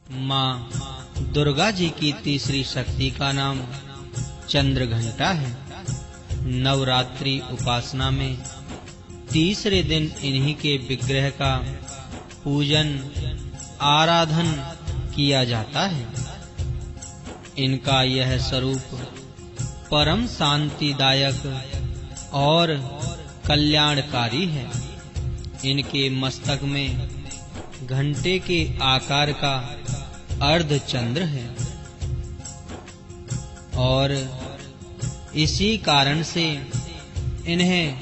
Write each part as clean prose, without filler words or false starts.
माँ दुर्गा जी की तीसरी शक्ति का नाम चंद्र घंटा है। नवरात्रि उपासना में तीसरे दिन इन्हीं के विग्रह का पूजन आराधन किया जाता है। इनका यह स्वरूप परम शांतिदायक और कल्याणकारी है। इनके मस्तक में घंटे के आकार का अर्धचंद्र है और इसी कारण से इन्हें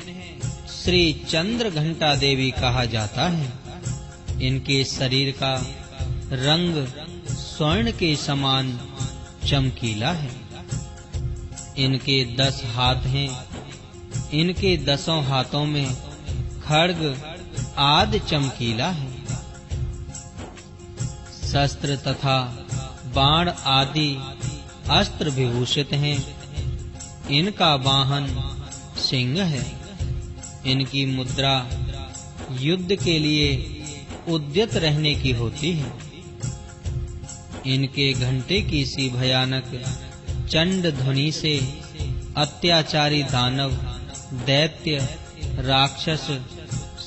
श्री चंद्र घंटा देवी कहा जाता है। इनके शरीर का रंग स्वर्ण के समान चमकीला है। इनके 10 हाथ हैं। इनके 10 हाथों में खड्ग आदि चमकीला है। शस्त्र तथा बाण आदि अस्त्र विभूषित हैं। इनका वाहन सिंह है। इनकी मुद्रा युद्ध के लिए उद्यत रहने की होती है। इनके घंटे की सी भयानक चंड ध्वनि से अत्याचारी दानव, दैत्य, राक्षस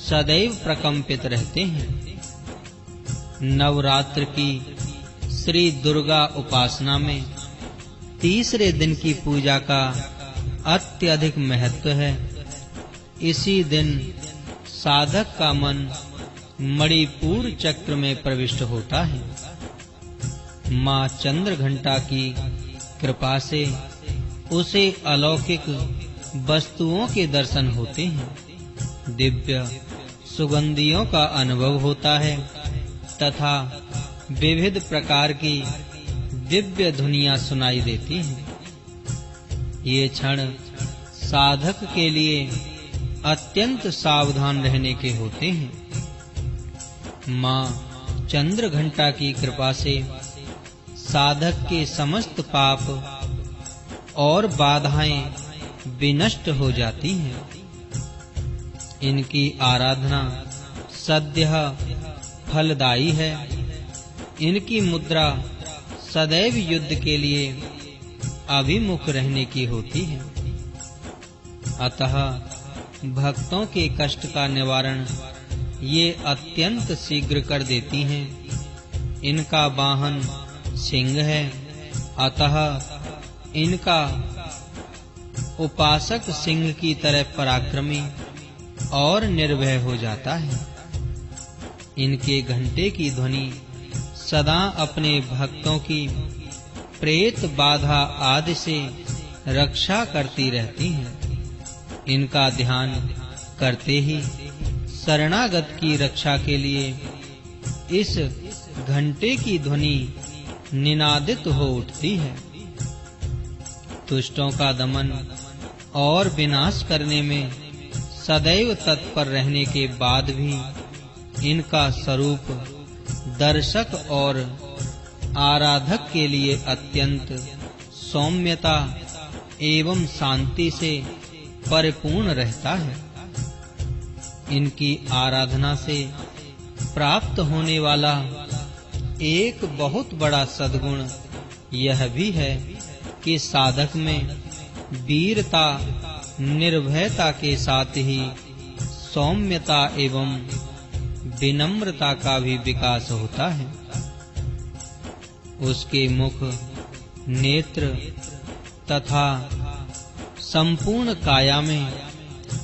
सदैव प्रकंपित रहते हैं। नवरात्र की श्री दुर्गा उपासना में तीसरे दिन की पूजा का अत्यधिक महत्व है। इसी दिन साधक का मन मणिपुर चक्र में प्रविष्ट होता है। माँ चंद्र घंटा की कृपा से उसे अलौकिक वस्तुओं के दर्शन होते हैं। दिव्य सुगंधियों का अनुभव होता है तथा विविध प्रकार की दिव्य ध्वनियां सुनाई देती हैं। ये क्षण साधक के लिए अत्यंत सावधान रहने के होते हैं। माँ चंद्र घंटा की कृपा से साधक के समस्त पाप और बाधाएं विनष्ट हो जाती हैं। इनकी आराधना सद्यः फलदायी है। इनकी मुद्रा सदैव युद्ध के लिए अभिमुख रहने की होती है। अतः भक्तों के कष्ट का निवारण ये अत्यंत शीघ्र कर देती हैं। इनका वाहन सिंह है। अतः इनका उपासक सिंह की तरह पराक्रमी और निर्भय हो जाता है। इनके घंटे की ध्वनि सदा अपने भक्तों की प्रेत बाधा आदि से रक्षा करती रहती है। इनका ध्यान करते ही शरणागत की रक्षा के लिए इस घंटे की ध्वनि निनादित हो उठती है। दुष्टों का दमन और विनाश करने में सदैव तत्पर रहने के बाद भी इनका स्वरूप दर्शक और आराधक के लिए अत्यंत सौम्यता एवं शांति से परिपूर्ण रहता है। इनकी आराधना से प्राप्त होने वाला एक बहुत बड़ा सद्गुण यह भी है कि साधक में वीरता, निर्भयता के साथ ही सौम्यता एवं विनम्रता का भी विकास होता है। उसके मुख, नेत्र तथा संपूर्ण काया में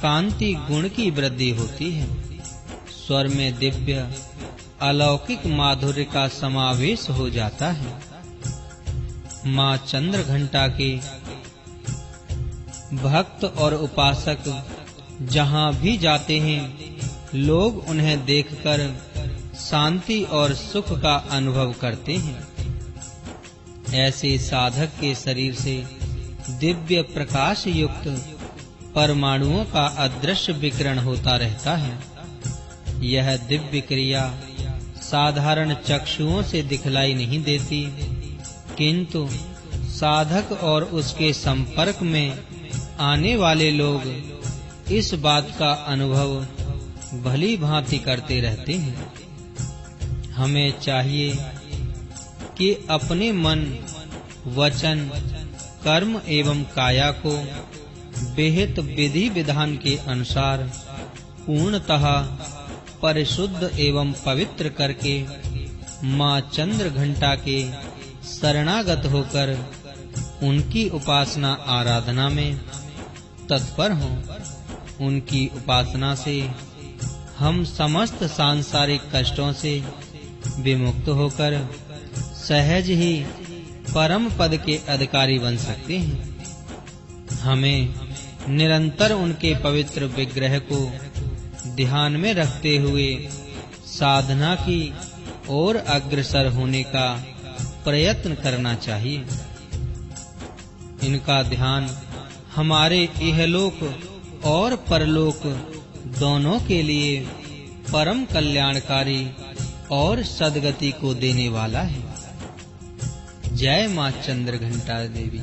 कांति गुण की वृद्धि होती है। स्वर में दिव्य अलौकिक माधुर्य का समावेश हो जाता है। माँ चंद्र घंटा के भक्त और उपासक जहाँ भी जाते हैं, लोग उन्हें देखकर शांति और सुख का अनुभव करते हैं। ऐसे साधक के शरीर से दिव्य प्रकाश युक्त परमाणुओं का अदृश्य विकिरण होता रहता है। यह दिव्य क्रिया साधारण चक्षुओं से दिखलाई नहीं देती, किंतु साधक और उसके संपर्क में आने वाले लोग इस बात का अनुभव भली भांति करते रहते हैं। हमें चाहिए कि अपने मन, वचन, कर्म एवं काया को विहित विधि विधान के अनुसार पूर्णतः परिशुद्ध एवं पवित्र करके माँ चंद्रघंटा के शरणागत होकर उनकी उपासना आराधना में तत्पर हों। उनकी उपासना से हम समस्त सांसारिक कष्टों से विमुक्त होकर सहज ही परम पद के अधिकारी बन सकते हैं। हमें निरंतर उनके पवित्र विग्रह को ध्यान में रखते हुए साधना की ओर अग्रसर होने का प्रयत्न करना चाहिए। इनका ध्यान हमारे इहलोक और परलोक दोनों के लिए परम कल्याणकारी और सद्गति को देने वाला है। जय मां चंद्रघंटा देवी।